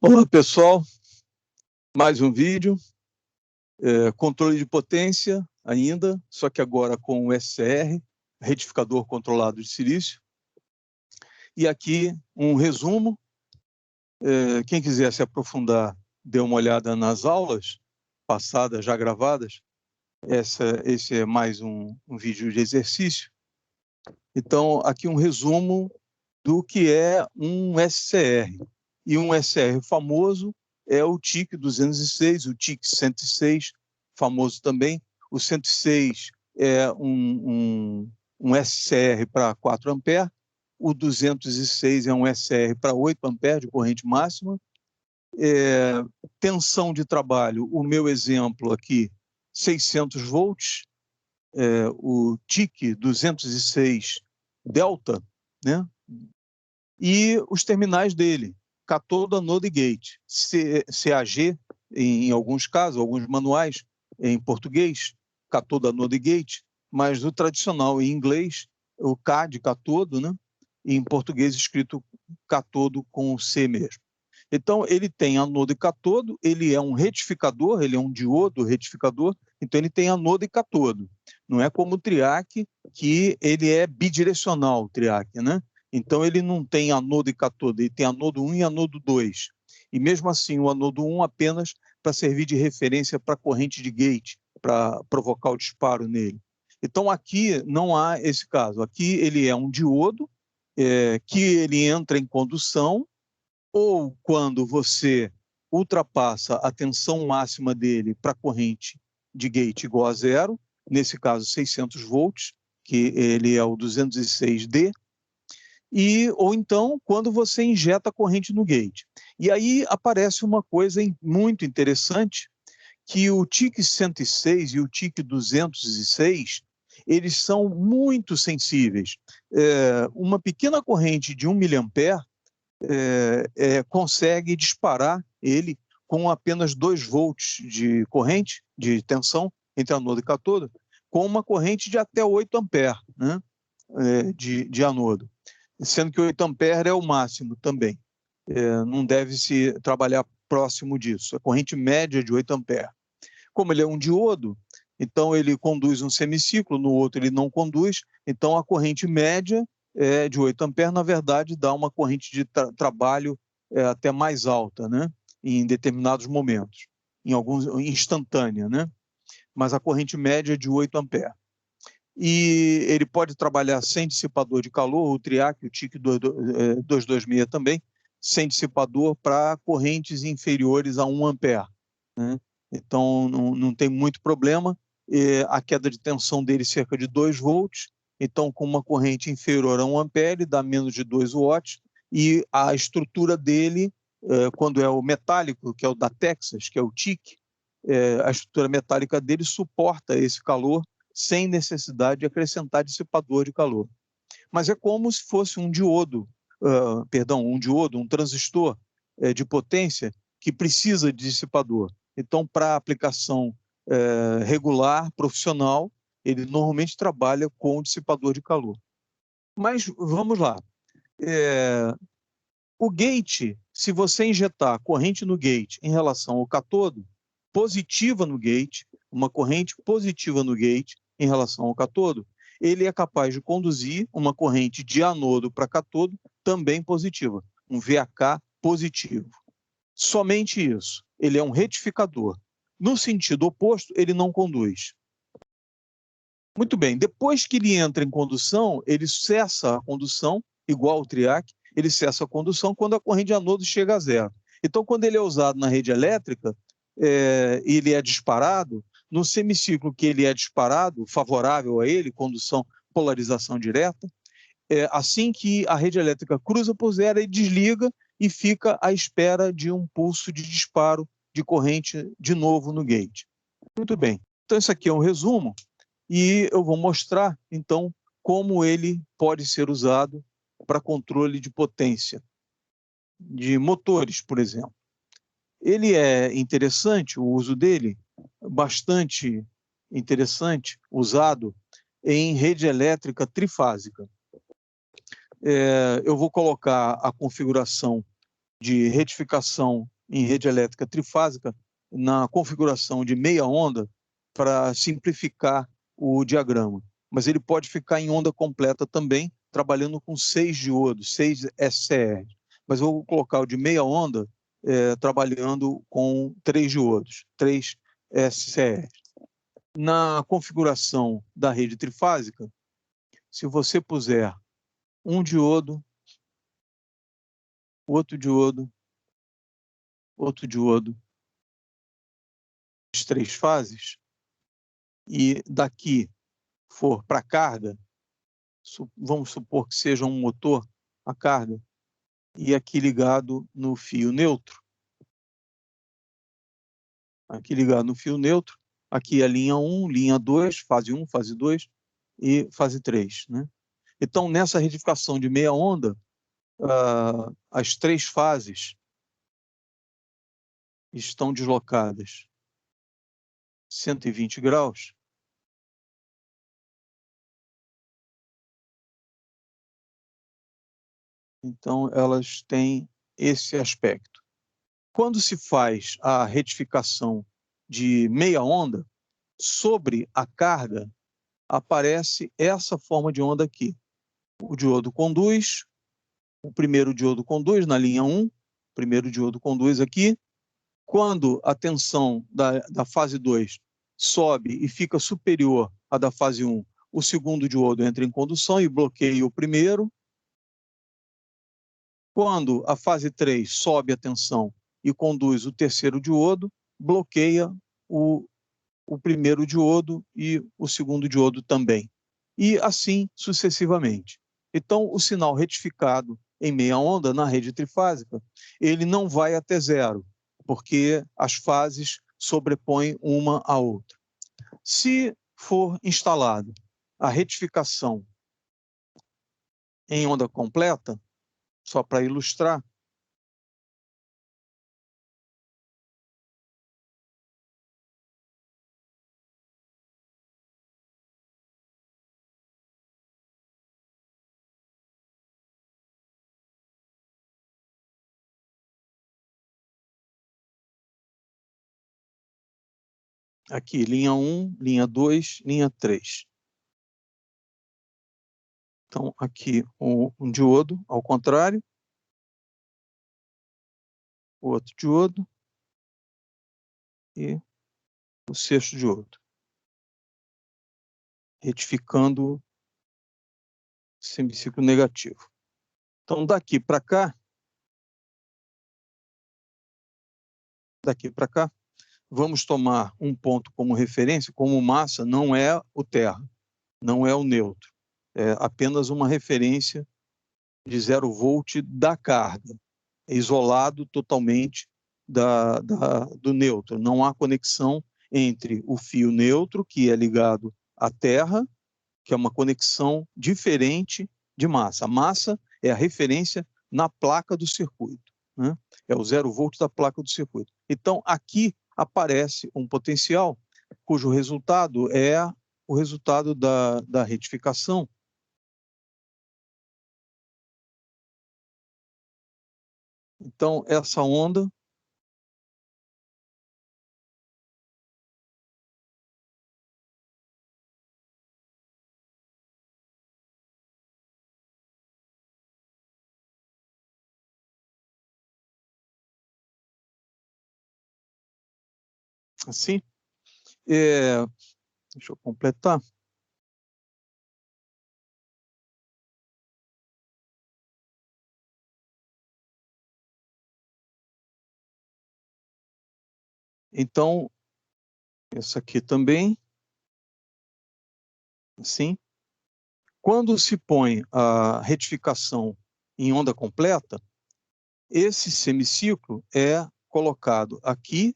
Olá, pessoal. Mais um vídeo. Controle de potência ainda, só que agora com o SCR, retificador controlado de silício. E aqui um resumo. Quem quiser se aprofundar, dê uma olhada nas aulas passadas, já gravadas. Esse é mais um vídeo de exercício. Então, aqui um resumo do que é um SCR. E um SCR famoso é o TIC 206, o TIC 106, famoso também. O 106 é um SCR para 4 amperes, o 206 é um SCR para 8 amperes de corrente máxima. Tensão de trabalho, o meu exemplo aqui, 600 volts, o TIC 206 delta, né? E os terminais dele, catodo, anodo e gate. CAG, em alguns casos, alguns manuais em português, catodo, anodo e gate, mas o tradicional em inglês, o K de catodo, né? E em português escrito catodo com C mesmo. Então, ele tem anodo e catodo, ele é um retificador, ele é um diodo retificador, então ele tem anodo e catodo. Não é como o triac, que ele é bidirecional, o triac, né? Então, ele não tem anodo e catodo, ele tem anodo 1 e anodo 2. E mesmo assim, o anodo 1 apenas para servir de referência para a corrente de gate, para provocar o disparo nele. Então, aqui não há esse caso. Aqui ele é um diodo, que ele entra em condução, ou quando você ultrapassa a tensão máxima dele para a corrente de gate igual a zero, nesse caso 600 volts, que ele é o 206D, ou então quando você injeta a corrente no gate. E aí aparece uma coisa muito interessante, que o TIC 106 e o TIC 206, eles são muito sensíveis. Uma pequena corrente de 1 miliampere consegue disparar ele com apenas 2 volts de corrente, de tensão, entre anodo e catodo, com uma corrente de até 8 amperes, né, de anodo. Sendo que 8 amperes é o máximo também. Não deve se trabalhar próximo disso. A corrente média é de 8 amperes. Como ele é um diodo, então ele conduz um semiciclo, no outro ele não conduz, então a corrente média de 8 amperes, na verdade, dá uma corrente de trabalho até mais alta, né? Em determinados momentos, em alguns instantânea, né? Mas a corrente média é de 8 amperes. E ele pode trabalhar sem dissipador de calor, o triac, o TIC 226 também, sem dissipador para correntes inferiores a 1 ampere, né? Então, não tem muito problema. A queda de tensão dele é cerca de 2 volts, então, com uma corrente inferior a 1 ampere, dá menos de 2 watts, e a estrutura dele, quando é o metálico, que é o da Texas, que é o TIC, a estrutura metálica dele suporta esse calor sem necessidade de acrescentar dissipador de calor. Mas é como se fosse um diodo, um transistor de potência que precisa de dissipador. Então, para aplicação regular, profissional, ele normalmente trabalha com dissipador de calor. Mas vamos lá. O gate, se você injetar corrente no gate em relação ao catodo, positiva no gate, uma corrente positiva no gate em relação ao catodo, ele é capaz de conduzir uma corrente de anodo para catodo também positiva, um VAK positivo. Somente isso. Ele é um retificador. No sentido oposto, ele não conduz. Muito bem, depois que ele entra em condução, ele cessa a condução, igual ao triac, ele cessa a condução quando a corrente de anodo chega a zero. Então, quando ele é usado na rede elétrica, ele é disparado, no semiciclo que ele é disparado, favorável a ele, condução, polarização direta, assim que a rede elétrica cruza por zero, ele desliga e fica à espera de um pulso de disparo de corrente de novo no gate. Muito bem, então isso aqui é um resumo, e eu vou mostrar, então, como ele pode ser usado para controle de potência de motores, por exemplo. Ele é interessante, o uso dele, bastante interessante, usado em rede elétrica trifásica. Eu vou colocar a configuração de retificação em rede elétrica trifásica na configuração de meia onda para simplificar o diagrama. Mas ele pode ficar em onda completa também, trabalhando com 6 diodos, 6 SCR. Mas eu vou colocar o de meia onda trabalhando com 3 diodos, 3 SCR. Na configuração da rede trifásica, se você puser um diodo, outro diodo, as 3 fases, e daqui for para a carga, vamos supor que seja um motor a carga, e aqui ligado no fio neutro. Aqui ligado no fio neutro, aqui a linha 1, linha 2, fase 1, fase 2 e fase 3. Né? Então, nessa retificação de meia onda, as 3 fases estão deslocadas 120 graus. Então, elas têm esse aspecto. Quando se faz a retificação de meia onda, sobre a carga aparece essa forma de onda aqui. O diodo conduz, o primeiro diodo conduz na linha 1, o primeiro diodo conduz aqui. Quando a tensão da fase 2 sobe e fica superior à da fase 1, o segundo diodo entra em condução e bloqueia o primeiro. Quando a fase 3 sobe a tensão e conduz o terceiro diodo, bloqueia o primeiro diodo e o segundo diodo também. E assim sucessivamente. Então, o sinal retificado em meia onda na rede trifásica, ele não vai até zero, porque as fases sobrepõem uma à outra. Se for instalado a retificação em onda completa, só para ilustrar, aqui, linha 1, linha 2, linha 3. Então, aqui um diodo, ao contrário, o outro diodo e o sexto diodo, retificando semiciclo negativo. Então, daqui para cá, vamos tomar um ponto como referência, como massa não é o terra, não é o neutro, é apenas uma referência de 0 volt da carga, isolado totalmente do neutro. Não há conexão entre o fio neutro, que é ligado à terra, que é uma conexão diferente de massa. A massa é a referência na placa do circuito, né? É o 0 volt da placa do circuito. Então, aqui aparece um potencial cujo resultado é o resultado da retificação. Então, essa onda assim, deixa eu completar. Então, essa aqui também, assim. Quando se põe a retificação em onda completa, esse semiciclo é colocado aqui,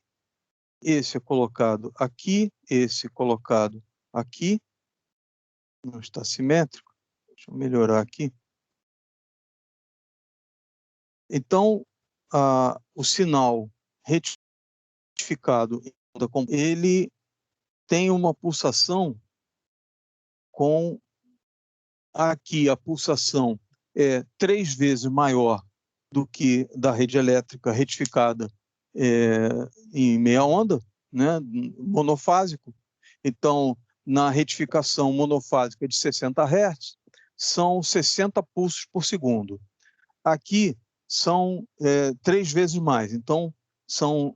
esse é colocado aqui, esse colocado aqui. Não está simétrico. Deixa eu melhorar aqui. Então, o sinal retificado, ele tem uma pulsação aqui a pulsação é 3 vezes maior do que da rede elétrica retificada em meia onda, né, monofásico. Então, na retificação monofásica de 60 Hz, são 60 pulsos por segundo. Aqui são 3 vezes mais, então são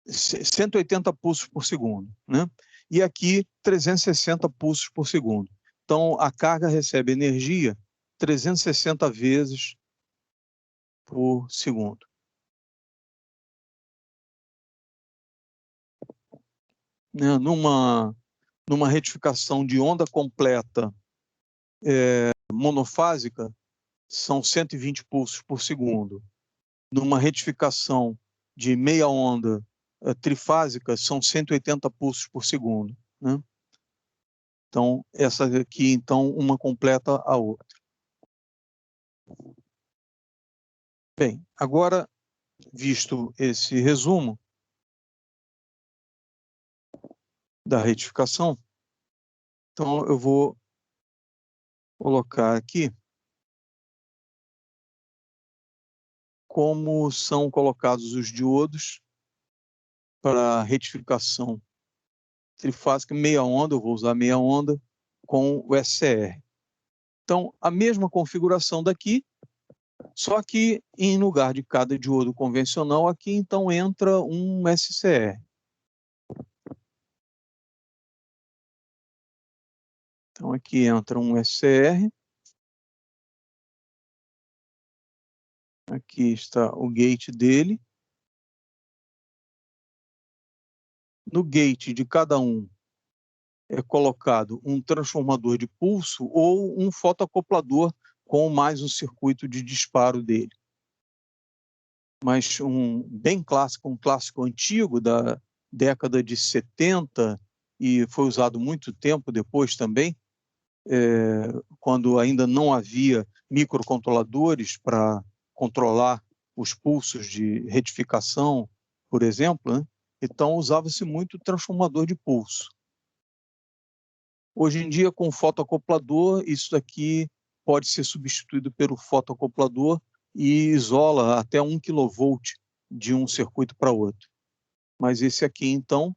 180 pulsos por segundo, né? E aqui 360 pulsos por segundo. Então, a carga recebe energia 360 vezes por segundo. Né? Numa retificação de onda completa monofásica, são 120 pulsos por segundo. Numa retificação de meia onda trifásica, são 180 pulsos por segundo. Né? Então, essa aqui, então, uma completa a outra. Bem, agora, visto esse resumo da retificação, então eu vou colocar aqui como são colocados os diodos para retificação trifásica meia onda, eu vou usar meia onda, com o SCR. Então, a mesma configuração daqui, só que em lugar de cada diodo convencional, aqui então entra um SCR. Então, aqui entra um SCR. Aqui está o gate dele. No gate de cada um é colocado um transformador de pulso ou um fotoacoplador com mais um circuito de disparo dele. Mas bem clássico, um clássico antigo da década de 70 e foi usado muito tempo depois também, quando ainda não havia microcontroladores para controlar os pulsos de retificação, por exemplo, né? Então usava-se muito transformador de pulso. Hoje em dia, com o fotoacoplador, isso daqui pode ser substituído pelo fotoacoplador e isola até 1 kV de um circuito para outro. Mas esse aqui, então,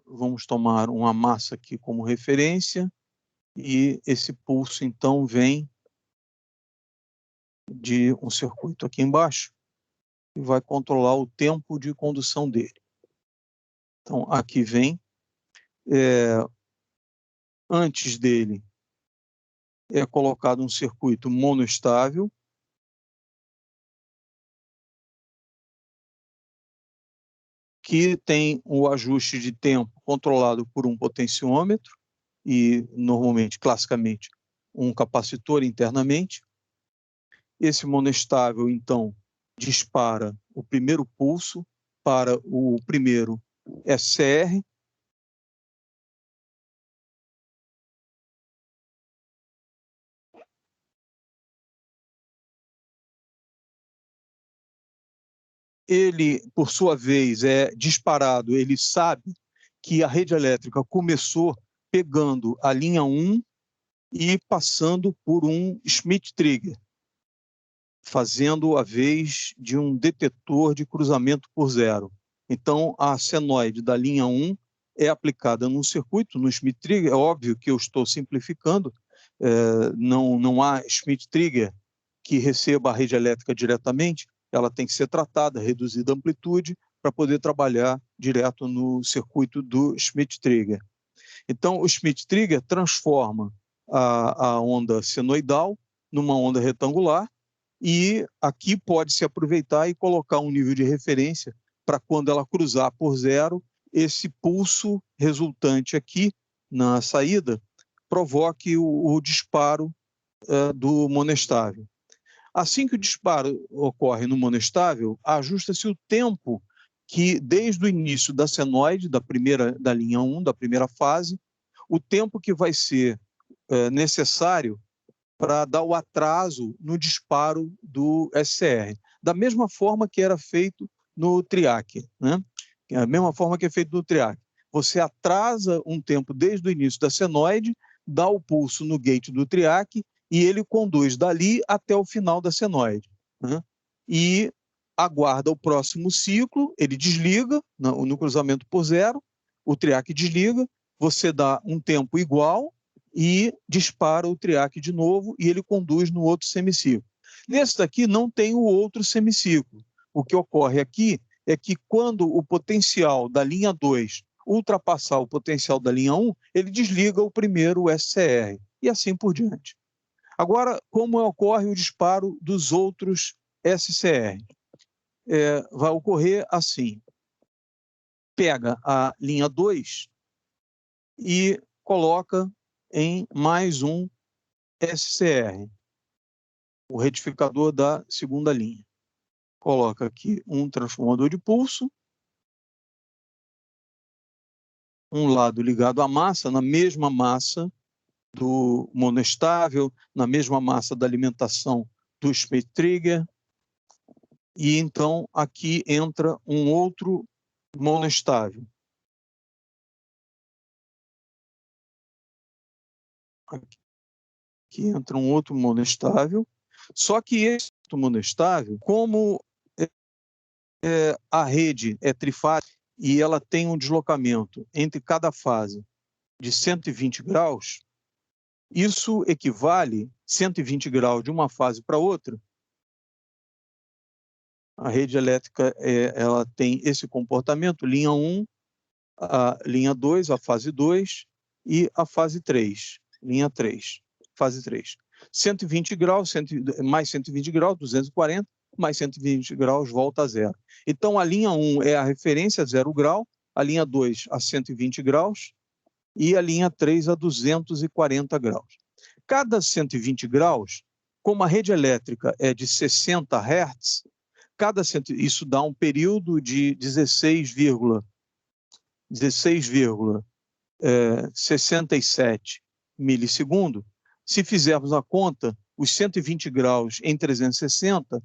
vamos tomar uma massa aqui como referência, e esse pulso, então, vem de um circuito aqui embaixo e vai controlar o tempo de condução dele. Então, aqui vem, antes dele, é colocado um circuito monoestável, que tem o ajuste de tempo controlado por um potenciômetro e, normalmente, classicamente, um capacitor internamente. Esse monoestável, então, dispara o primeiro pulso para o primeiro SCR. Ele, por sua vez, é disparado, ele sabe que a rede elétrica começou pegando a linha 1 e passando por um Schmitt trigger, fazendo a vez de um detetor de cruzamento por zero. Então, a senoide da linha 1 é aplicada num circuito, no Schmitt trigger. É óbvio que eu estou simplificando, não há Schmitt trigger que receba a rede elétrica diretamente, ela tem que ser tratada, reduzida a amplitude, para poder trabalhar direto no circuito do Schmitt trigger. Então, o Schmitt trigger transforma a onda senoidal numa onda retangular, e aqui pode-se aproveitar e colocar um nível de referência para quando ela cruzar por zero, esse pulso resultante aqui na saída provoque o disparo do monoestável. Assim que o disparo ocorre no monoestável, ajusta-se o tempo que, desde o início da senoide, da linha 1, da primeira fase, o tempo que vai ser necessário para dar o atraso no disparo do SCR, da mesma forma que era feito no TRIAC, né? A mesma forma que é feito no TRIAC. Você atrasa um tempo desde o início da senoide, dá o pulso no gate do TRIAC e ele conduz dali até o final da senoide, né? E aguarda o próximo ciclo, ele desliga no cruzamento por zero, o triac desliga, você dá um tempo igual e dispara o triac de novo e ele conduz no outro semiciclo. Nesse daqui não tem o outro semiciclo. O que ocorre aqui é que quando o potencial da linha 2 ultrapassar o potencial da linha 1, ele desliga o primeiro SCR e assim por diante. Agora, como ocorre o disparo dos outros SCR? Vai ocorrer assim: pega a linha 2 e coloca em mais um SCR, o retificador da segunda linha. Coloca aqui um transformador de pulso, um lado ligado à massa, na mesma massa do monoestável, na mesma massa da alimentação do speed trigger, e então aqui entra um outro monoestável. Aqui entra um outro monoestável, só que esse outro monoestável, como a rede é trifásica e ela tem um deslocamento entre cada fase de 120 graus, isso equivale 120 graus de uma fase para outra. A rede elétrica ela tem esse comportamento, linha 1, a linha 2, a fase 2 e a fase 3, linha 3, fase 3. 120 graus, mais 120 graus, 240, mais 120 graus, volta a zero. Então, a linha 1 é a referência a 0 grau, a linha 2 a 120 graus e a linha 3 a 240 graus. Cada 120 graus, como a rede elétrica é de 60 Hz, isso dá um período de 16,67 milissegundos. Se fizermos a conta, os 120 graus em 360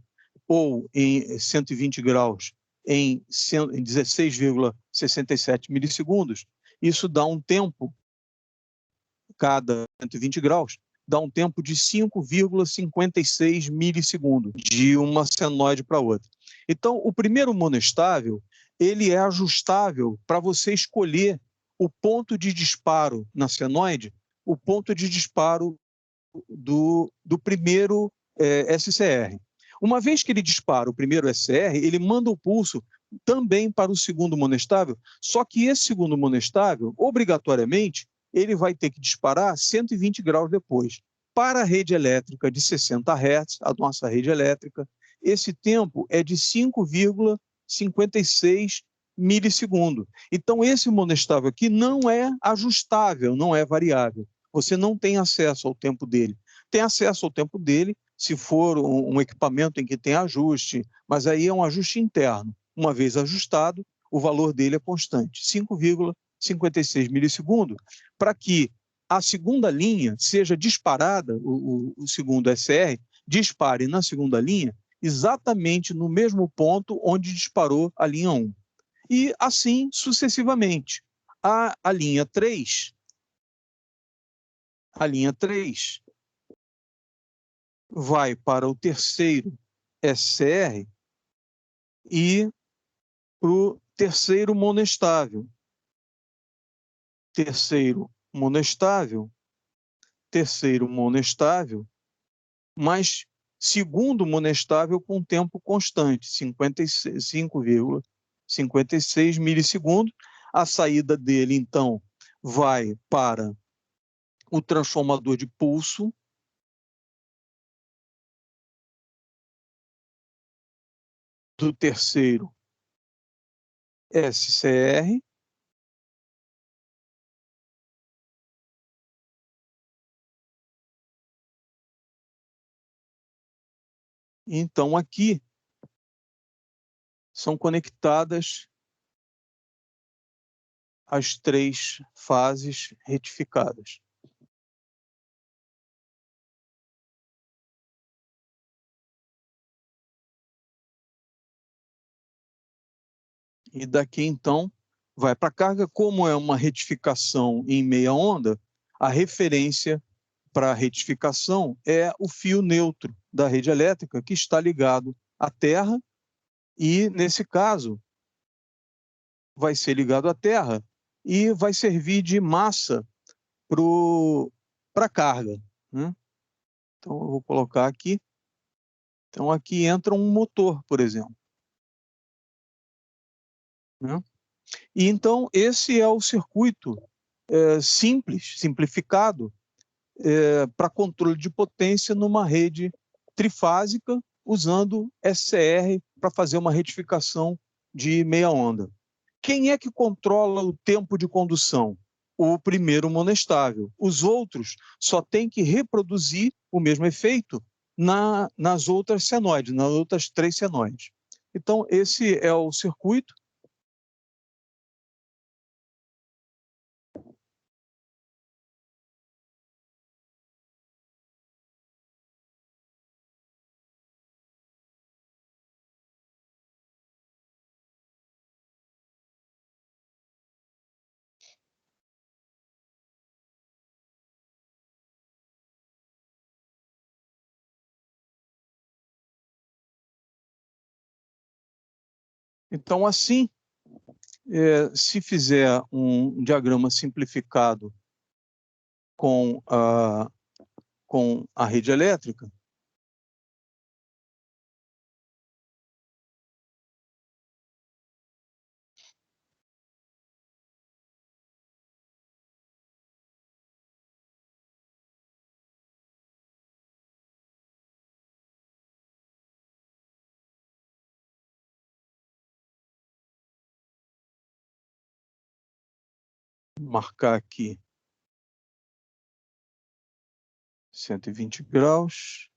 ou em 120 graus em 16,67 milissegundos, isso dá um tempo, cada 120 graus, dá um tempo de 5,56 milissegundos de uma senoide para outra. Então, o primeiro monoestável, ele é ajustável para você escolher o ponto de disparo na senoide, o ponto de disparo do primeiro SCR. Uma vez que ele dispara o primeiro SCR, ele manda o pulso também para o segundo monoestável, só que esse segundo monoestável, obrigatoriamente, ele vai ter que disparar 120 graus depois. Para a rede elétrica de 60 Hz, a nossa rede elétrica, esse tempo é de 5,56 milissegundos. Então, esse monoestável aqui não é ajustável, não é variável. Você não tem acesso ao tempo dele. Tem acesso ao tempo dele se for um equipamento em que tem ajuste, mas aí é um ajuste interno. Uma vez ajustado, o valor dele é constante, 5,56 milissegundos, para que a segunda linha seja disparada, o segundo SR, dispare na segunda linha exatamente no mesmo ponto onde disparou a linha 1. E assim sucessivamente. A linha 3 vai para o terceiro SCR e para o terceiro monoestável. Terceiro monoestável, mas segundo monoestável com tempo constante, 5,56 milissegundos. A saída dele, então, vai para o transformador de pulso, do terceiro SCR, então aqui são conectadas as 3 fases retificadas. E daqui, então, vai para a carga. Como é uma retificação em meia onda, a referência para retificação é o fio neutro da rede elétrica que está ligado à terra e, nesse caso, vai ser ligado à terra e vai servir de massa para a carga, né? Então, eu vou colocar aqui. Então, aqui entra um motor, por exemplo, né? E, então, esse é o circuito simples, simplificado, para controle de potência numa rede trifásica, usando SCR para fazer uma retificação de meia onda. Quem é que controla o tempo de condução? O primeiro monoestável. Os outros só têm que reproduzir o mesmo efeito nas outras senoides, nas outras 3 senoides. Então, esse é o circuito. Então, assim, se fizer um diagrama simplificado com a rede elétrica, marcar aqui 120 graus,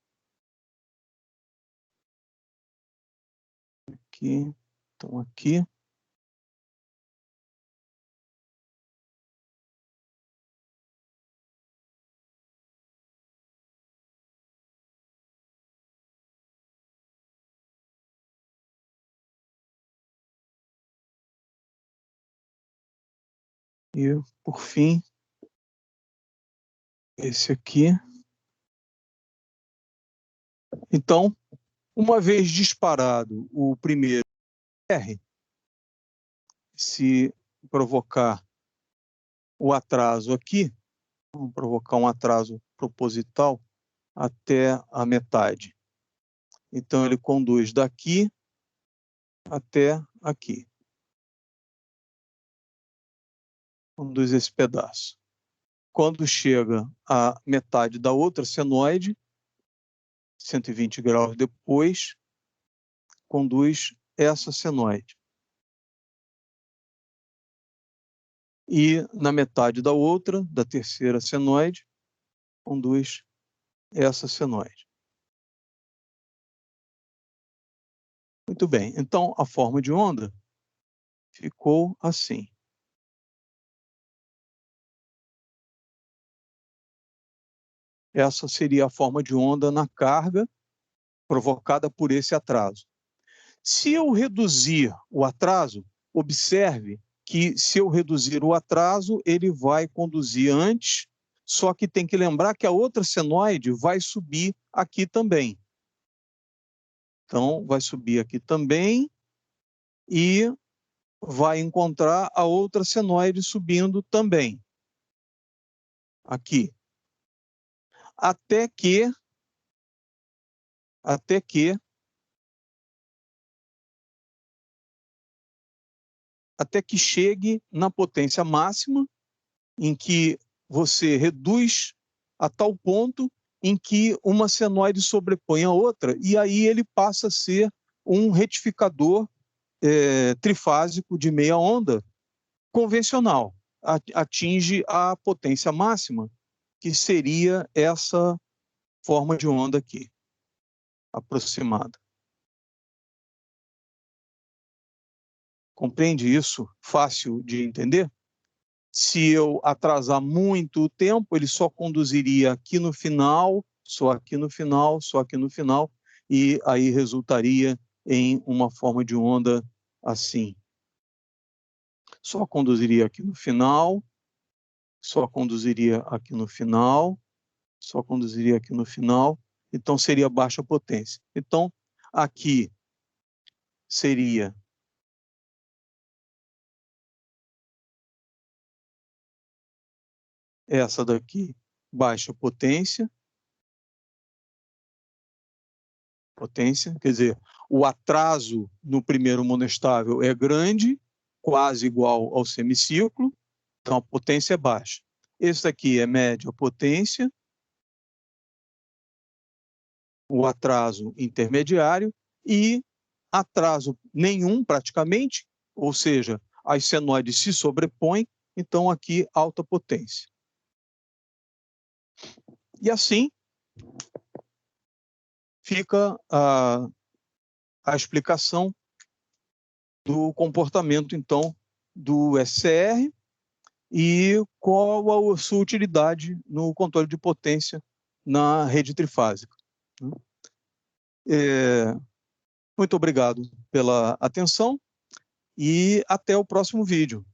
aqui, então aqui. E, por fim, esse aqui. Então, uma vez disparado o primeiro R, se provocar o atraso aqui, vamos provocar um atraso proposital até a metade. Então, ele conduz daqui até aqui. Conduz esse pedaço. Quando chega à metade da outra senoide, 120 graus depois, conduz essa senoide. E na metade da outra, da terceira senoide, conduz essa senoide. Muito bem, então a forma de onda ficou assim. Essa seria a forma de onda na carga provocada por esse atraso. Se eu reduzir o atraso, observe que se eu reduzir o atraso, ele vai conduzir antes, só que tem que lembrar que a outra senoide vai subir aqui também. Então, vai subir aqui também e vai encontrar a outra senoide subindo também. Aqui. Até que chegue na potência máxima, em que você reduz a tal ponto em que uma senoide sobrepõe a outra, e aí ele passa a ser um retificador trifásico de meia onda convencional. Atinge a potência máxima, que seria essa forma de onda aqui, aproximada. Compreende isso? Fácil de entender? Se eu atrasar muito o tempo, ele só conduziria aqui no final, só aqui no final, só aqui no final, e aí resultaria em uma forma de onda assim. Só conduziria aqui no final, só conduziria aqui no final, só conduziria aqui no final, então seria baixa potência. Então, aqui seria essa daqui, baixa potência, quer dizer, o atraso no primeiro monostável é grande, quase igual ao semiciclo, então a potência é baixa. Esse daqui é média potência, o atraso intermediário e atraso nenhum praticamente, ou seja, as senoides se sobrepõem, então aqui alta potência. E assim fica a explicação do comportamento, então, do SCR e qual a sua utilidade no controle de potência na rede trifásica. Muito obrigado pela atenção e até o próximo vídeo.